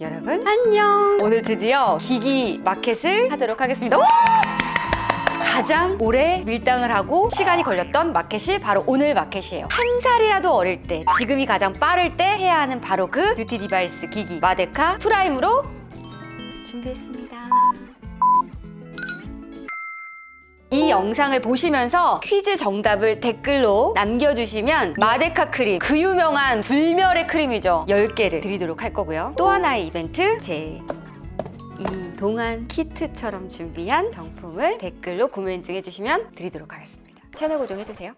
여러분 안녕. 오늘 드디어 기기 마켓을 하도록 하겠습니다. 가장 오래 밀당을 하고 시간이 걸렸던 마켓이 바로 오늘 마켓이에요. 한 살이라도 어릴 때, 지금이 가장 빠를 때 해야 하는 바로 그 뷰티 디바이스 기기 마데카 프라임으로 준비했습니다. 이 영상을 보시면서 퀴즈 정답을 댓글로 남겨주시면 마데카 크림, 그 유명한 불멸의 크림이죠. 10개를 드리도록 할 거고요. 또 하나의 이벤트, 이 동안 키트처럼 준비한 병품을 댓글로 구매 인증해 주시면 드리도록 하겠습니다. 채널 고정해 주세요.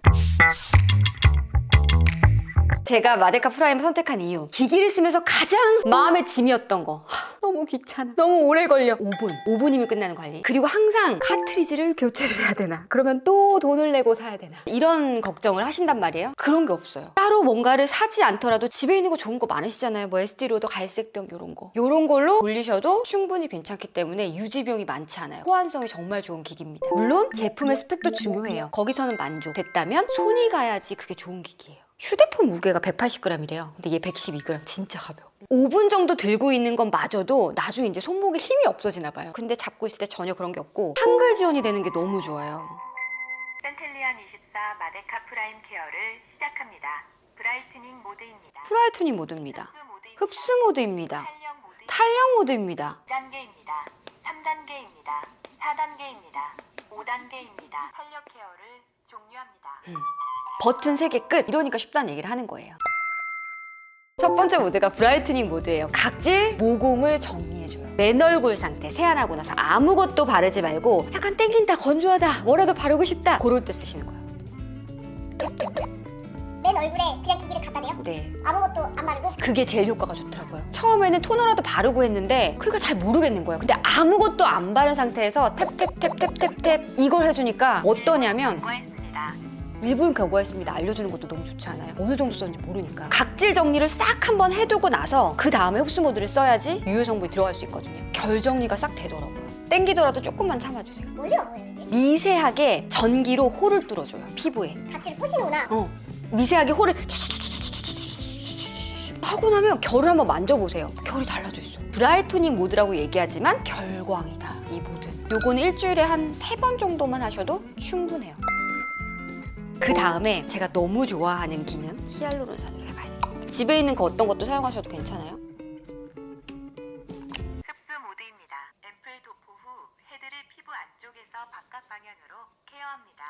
제가 마데카 프라임을 선택한 이유, 기기를 쓰면서 가장 마음의 짐이었던 거, 너무 귀찮아, 너무 오래 걸려. 5분이면 끝나는 관리. 그리고 항상 카트리지를 교체를 해야 되나, 그러면 또 돈을 내고 사야 되나, 이런 걱정을 하신단 말이에요. 그런 게 없어요. 따로 뭔가를 사지 않더라도 집에 있는 거 좋은 거 많으시잖아요. 뭐 에스티로더, 갈색병 이런 걸로 돌리셔도 충분히 괜찮기 때문에 유지 비용이 많지 않아요. 호환성이 정말 좋은 기기입니다. 물론 제품의 스펙도 중요해요. 거기서는 만족. 됐다면 손이 가야지 그게 좋은 기기예요. 휴대폰 무게가 180g이래요. 근데 얘 112g, 진짜 가벼워. 5분 정도 들고 있는 건 마저도 나중에 이제 손목에 힘이 없어지나 봐요. 근데 잡고 있을 때 전혀 그런 게 없고 한글 지원이 되는 게 너무 좋아요. 센텔리안 24 마데카 프라임 케어를 시작합니다. 브라이트닝 모드입니다. 브라이트닝 모드입니다. 흡수 모드입니다. 탄력 모드입니다. 2단계입니다. 3단계입니다. 4단계입니다. 5단계입니다. 탄력 케어를 종료합니다. 버튼 3개 끝! 이러니까 쉽다는 얘기를 하는 거예요. 첫 번째 모드가 브라이트닝 모드예요. 각질, 모공을 정리해줘요. 맨 얼굴 상태, 세안하고 나서 아무것도 바르지 말고 약간 땡긴다, 건조하다, 뭐라도 바르고 싶다, 그럴 때 쓰시는 거예요. 맨 얼굴에 그냥 기기를 갖다 대요? 네. 아무것도 안 바르고? 그게 제일 효과가 좋더라고요. 처음에는 토너라도 바르고 했는데 그러니까 잘 모르겠는 거예요. 근데 아무것도 안 바른 상태에서 탭탭탭탭탭탭 이걸 해주니까 어떠냐면, 수고했습니다. 일본 경고했습니다. 알려주는 것도 너무 좋지 않아요? 어느 정도 썼는지 모르니까. 각질 정리를 싹 한번 해두고 나서 그 다음에 흡수 모드를 써야지 유효 성분이 들어갈 수 있거든요. 결 정리가 싹 되더라고요. 땡기더라도 조금만 참아주세요. 원리가 뭐예요 이게? 미세하게 전기로 홀을 뚫어줘요, 피부에. 각질을 부시는구나. 미세하게 홀을 하고 나면 결을 한번 만져보세요. 결이 달라져 있어요. 브라이트닝 모드라고 얘기하지만 결광이다, 이 모드는. 요거는 일주일에 한 3번 정도만 하셔도 충분해요. 그 다음에 제가 너무 좋아하는 기능, 히알루론산으로 해봐요. 집에 있는 거 어떤 것도 사용하셔도 괜찮아요. 흡수 모드입니다. 앰플 도포 후 헤드를 피부 안쪽에서 바깥 방향으로 케어합니다.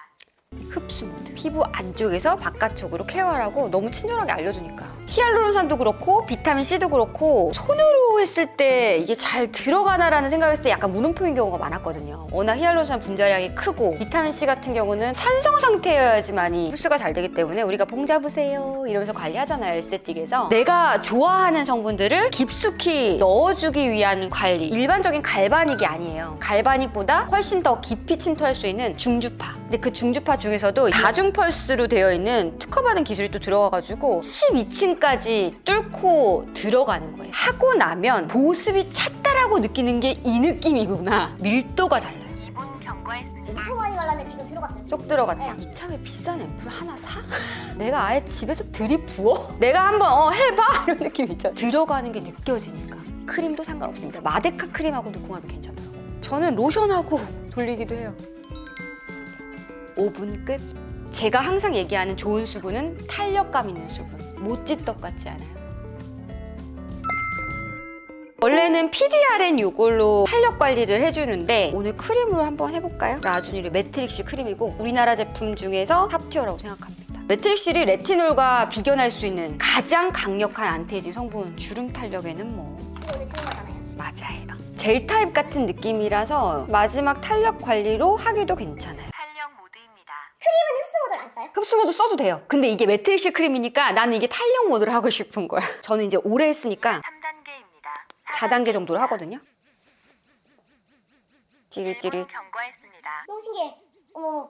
흡수 모드. 피부 안쪽에서 바깥쪽으로 케어하라고 너무 친절하게 알려주니까. 히알루론산도 그렇고 비타민C도 그렇고 손으로 했을 때 이게 잘 들어가나라는 생각을 했을 때 약간 물음표인 경우가 많았거든요. 워낙 히알루론산 분자량이 크고 비타민C 같은 경우는 산성 상태여야지만이 흡수가 잘 되기 때문에 우리가 봉 잡으세요 이러면서 관리하잖아요, 에스테틱에서. 내가 좋아하는 성분들을 깊숙이 넣어주기 위한 관리. 일반적인 갈바닉이 아니에요. 갈바닉보다 훨씬 더 깊이 침투할 수 있는 중주파. 근데 그 중주파 중에서도 다중펄스로 되어 있는 특허받은 기술이 또 들어가가지고 12층까지 뚫고 들어가는 거예요. 하고 나면 보습이 찼다라고 느끼는 게 이 느낌이구나. 밀도가 달라요. 2분 경과했습니다. 엄청 많이 발랐는데 지금 들어갔어요. 쏙 들어갔다. 이참에 비싼 앰플 하나 사? 내가 아예 집에서 들이부어? 내가 한번 해봐? 이런 느낌 있죠. 들어가는 게 느껴지니까. 크림도 상관없습니다. 마데카 크림하고도 궁합이 괜찮더라고요. 저는 로션하고 돌리기도 해요. 5분 끝. 제가 항상 얘기하는 좋은 수분은 탄력감 있는 수분. 모찌떡 같지 않아요. 원래는 PDRN 이걸로 탄력 관리를 해주는데 오늘 크림으로 한번 해볼까요? 라주니르 매트릭시 크림이고 우리나라 제품 중에서 탑티어라고 생각합니다. 매트릭실이 레티놀과 비견할 수 있는 가장 강력한 안티에이징 성분. 주름 탄력에는 뭐 이거 오늘 주는 거잖아요. 맞아요. 젤 타입 같은 느낌이라서 마지막 탄력 관리로 하기도 괜찮아요. 탄력 모드입니다. 크림은 흡수 모드를 안 써요? 흡수 모드 써도 돼요. 근데 이게 매트릭시 크림이니까 나는 이게 탄력 모드를 하고 싶은 거야. 저는 이제 오래 했으니까 3단계입니다. 4단계 정도로 하거든요. 찌릿찌릿. 1분 경과했습니다. 너무 신기해. 어머,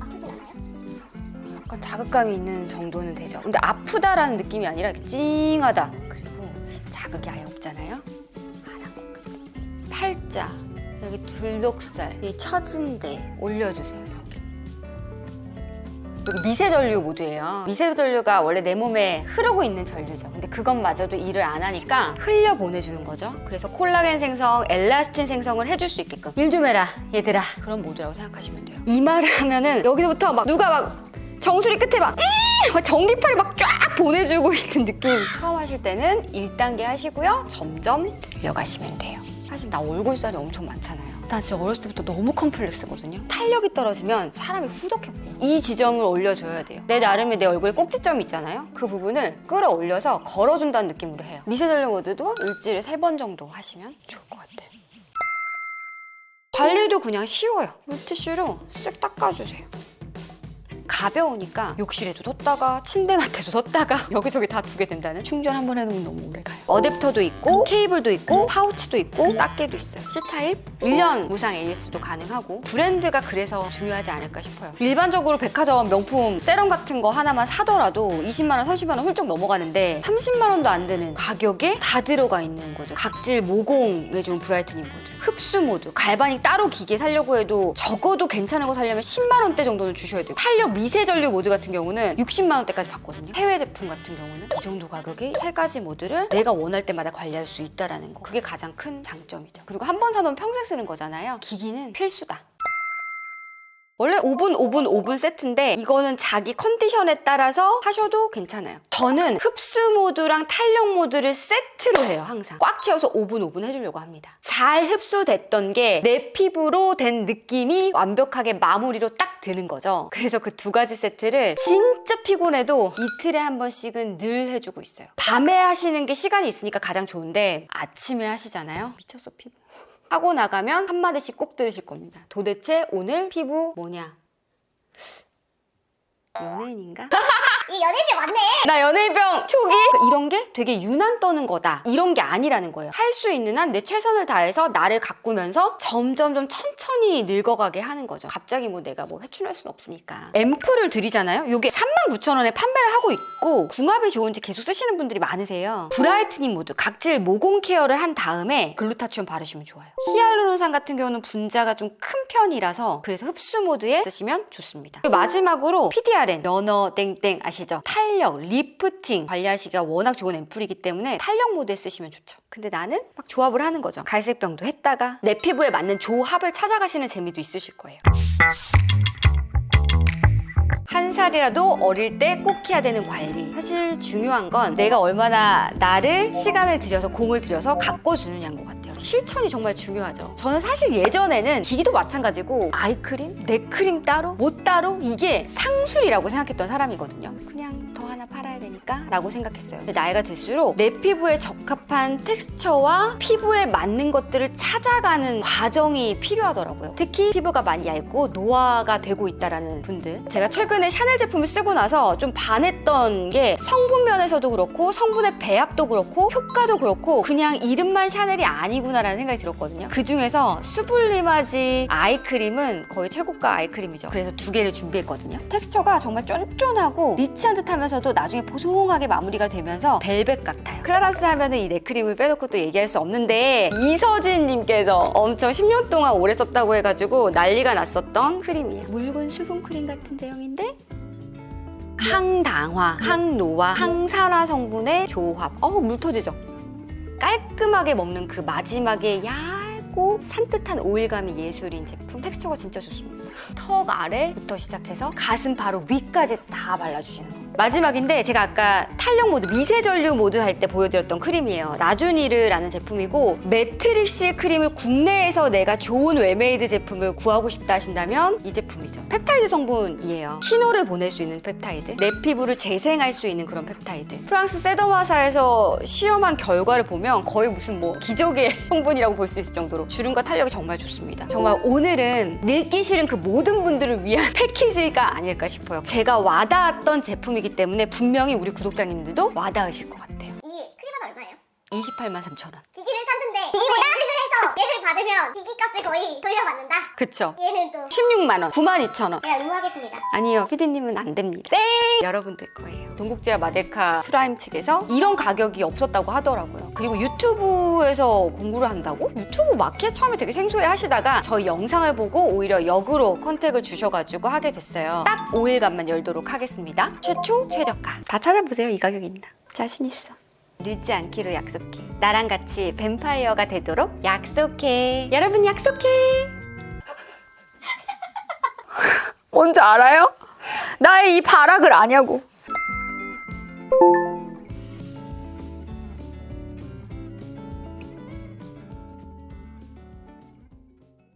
아프진 않아요? 약간 자극감이 있는 정도는 되죠. 근데 아프다라는 느낌이 아니라 이렇게 찡하다. 그리고 자극이 아예 없잖아요. 하나 끝. 팔자, 여기 둘독살, 이 처진 데 올려주세요. 이렇게. 여기 미세전류 모드예요. 미세전류가 원래 내 몸에 흐르고 있는 전류죠. 근데 그것마저도 일을 안 하니까 흘려 보내주는 거죠. 그래서 콜라겐 생성, 엘라스틴 생성을 해줄 수 있게끔 일 좀 해라 얘들아, 그런 모드라고 생각하시면 돼요. 이 말을 하면은 여기서부터 막 누가 막 정수리 끝에 막 전기파를 막 쫙 보내주고 있는 느낌. 처음 하실 때는 1단계 하시고요. 점점 늘려가시면 돼요. 사실 나 얼굴살이 엄청 많잖아요. 나 진짜 어렸을 때부터 너무 컴플렉스거든요. 탄력이 떨어지면 사람이 후덕해 보여요. 이 지점을 올려줘야 돼요. 내 나름의 내 얼굴에 꼭지점이 있잖아요. 그 부분을 끌어올려서 걸어준다는 느낌으로 해요. 미세전류 모드도 일주일에 3번 정도 하시면 좋을 것 같아요. 관리도 그냥 쉬워요. 물티슈로 쓱 닦아주세요. 가벼우니까 욕실에도 뒀다가 침대맡에도 뒀다가 여기저기 다 두게 된다는. 충전 한번 해놓으면 너무 오래가요. 어댑터도 있고 케이블도 있고 파우치도 있고 닦개도 있어요. C타입 1년 무상 AS도 가능하고, 브랜드가 그래서 중요하지 않을까 싶어요. 일반적으로 백화점 명품 세럼 같은 거 하나만 사더라도 20만 원, 30만 원 훌쩍 넘어가는데 30만 원도 안 되는 가격에 다 들어가 있는 거죠. 각질 모공에 좋은 브라이트닝 모드, 흡수 모드, 갈바닉 따로 기계 사려고 해도 적어도 괜찮은 거 사려면 10만 원대 정도는 주셔야 돼요. 탄력 미세전류 모드 같은 경우는 60만 원대까지 받거든요. 해외 제품 같은 경우는 이 정도 가격에 3가지 모드를 내가 원할 때마다 관리할 수 있다는 거, 그게 가장 큰 장점이죠. 그리고 한 번 사놓으면 평생 쓰는 거잖아요. 기기는 필수다. 원래 5분 세트인데 이거는 자기 컨디션에 따라서 하셔도 괜찮아요. 저는 흡수 모드랑 탄력 모드를 세트로 해요. 항상 꽉 채워서 5분 해주려고 합니다. 잘 흡수됐던 게 내 피부로 된 느낌이 완벽하게 마무리로 딱 드는 거죠. 그래서 그 2가지 세트를 진짜 피곤해도 이틀에 한 번씩은 늘 해주고 있어요. 밤에 하시는 게 시간이 있으니까 가장 좋은데 아침에 하시잖아요. 미쳤어 피부. 하고 나가면 한마디씩 꼭 들으실 겁니다. 도대체 오늘 피부 뭐냐? 연예인인가? 이 연예병 맞네. 나 연예병 초기? 이런 게 되게 유난 떠는 거다, 이런 게 아니라는 거예요. 할 수 있는 한 내 최선을 다해서 나를 가꾸면서 점점점 천천히 늙어가게 하는 거죠. 갑자기 뭐 내가 뭐 회춘할 수는 없으니까. 앰플을 드리잖아요. 이게 39,000원에 판매를 하고 있고 궁합이 좋은지 계속 쓰시는 분들이 많으세요. 브라이트닝 모드, 각질 모공 케어를 한 다음에 글루타치온 바르시면 좋아요. 히알루론산 같은 경우는 분자가 좀 큰 편이라서 그래서 흡수 모드에 쓰시면 좋습니다. 그리고 마지막으로 PDRN, 면허 땡땡 아시죠? 탄력, 리프팅 관리하시기가 워낙 좋은 앰플이기 때문에 탄력 모드에 쓰시면 좋죠. 근데 나는 막 조합을 하는 거죠. 갈색병도 했다가 내 피부에 맞는 조합을 찾아가시는 재미도 있으실 거예요. 한 살이라도 어릴 때 꼭 해야 되는 관리. 사실 중요한 건 내가 얼마나 나를 시간을 들여서 공을 들여서 가꿔주느냐인 것 같아요. 실천이 정말 중요하죠. 저는 사실 예전에는 기기도 마찬가지고 아이크림, 넥크림 따로, 뭐 따로, 이게 상술이라고 생각했던 사람이거든요. 그냥 더 하나 팔아야 되니까 라고 생각했어요. 근데 나이가 들수록 내 피부에 적합한 텍스처와 피부에 맞는 것들을 찾아가는 과정이 필요하더라고요. 특히 피부가 많이 얇고 노화가 되고 있다는 분들, 제가 최근에 샤넬 제품을 쓰고 나서 좀 반했던 게 성분 면에서도 그렇고 성분의 배합도 그렇고 효과도 그렇고 그냥 이름만 샤넬이 아니구나라는 생각이 들었거든요. 그중에서 수블리마지 아이크림은 거의 최고가 아이크림이죠. 그래서 2개를 준비했거든요. 텍스처가 정말 쫀쫀하고 리치한 듯 하면서도 나중에 보송하게 마무리가 되면서 벨벳 같아요. 클라란스 하면은 이 넥크림을 빼놓고 또 얘기할 수 없는데, 이서진님께서 엄청 10년 동안 오래 썼다고 해가지고 난리가 났었던 크림이에요. 묽은 수분 크림 같은 제형인데 항당화, 항노화, 항산화 성분의 조합. 물 터지죠? 깔끔하게 먹는 그 마지막에 얇고 산뜻한 오일감이 예술인 제품. 텍스처가 진짜 좋습니다. 턱 아래부터 시작해서 가슴 바로 위까지 다 발라주시는 거. 마지막인데 제가 아까 탄력 모드, 미세전류 모드 할 때 보여드렸던 크림이에요. 라주니르라는 제품이고, 매트릭실 크림을 국내에서 내가 좋은 웰메이드 제품을 구하고 싶다 하신다면 이 제품이죠. 펩타이드 성분이에요. 신호를 보낼 수 있는 펩타이드, 내 피부를 재생할 수 있는 그런 펩타이드. 프랑스 세더마사에서 시험한 결과를 보면 거의 무슨 뭐 기적의 성분이라고 볼 수 있을 정도로 주름과 탄력이 정말 좋습니다. 정말 오늘은 늙기 싫은 그 모든 분들을 위한 패키지가 아닐까 싶어요. 제가 와닿았던 제품이 기 때문에 분명히 우리 구독자님들도 와닿으실 것 같아요. 이 크림은 얼마예요? 283,000원. 기기를 샀는데 기기보다 을 해서 얘를 받으면 기기값을 거의 돌려받는다. 그쵸? 얘는 또 16만 원, 92,000원. 제가 응모하겠습니다. 아니요, 피디님은 안 됩니다. 땡! 여러분들 거예요. 동국제와 마데카 프라임 측에서 이런 가격이 없었다고 하더라고요. 그리고 유튜브에서 공부를 한다고? 유튜브 마켓 처음에 되게 생소해 하시다가 저희 영상을 보고 오히려 역으로 컨택을 주셔가지고 하게 됐어요. 딱 5일간만 열도록 하겠습니다. 최초, 최저가. 다 찾아보세요. 이 가격입니다. 자신 있어. 늦지 않기로 약속해. 나랑 같이 뱀파이어가 되도록 약속해. 여러분 약속해. 뭔지 알아요? 나의 이 발악을 아냐고.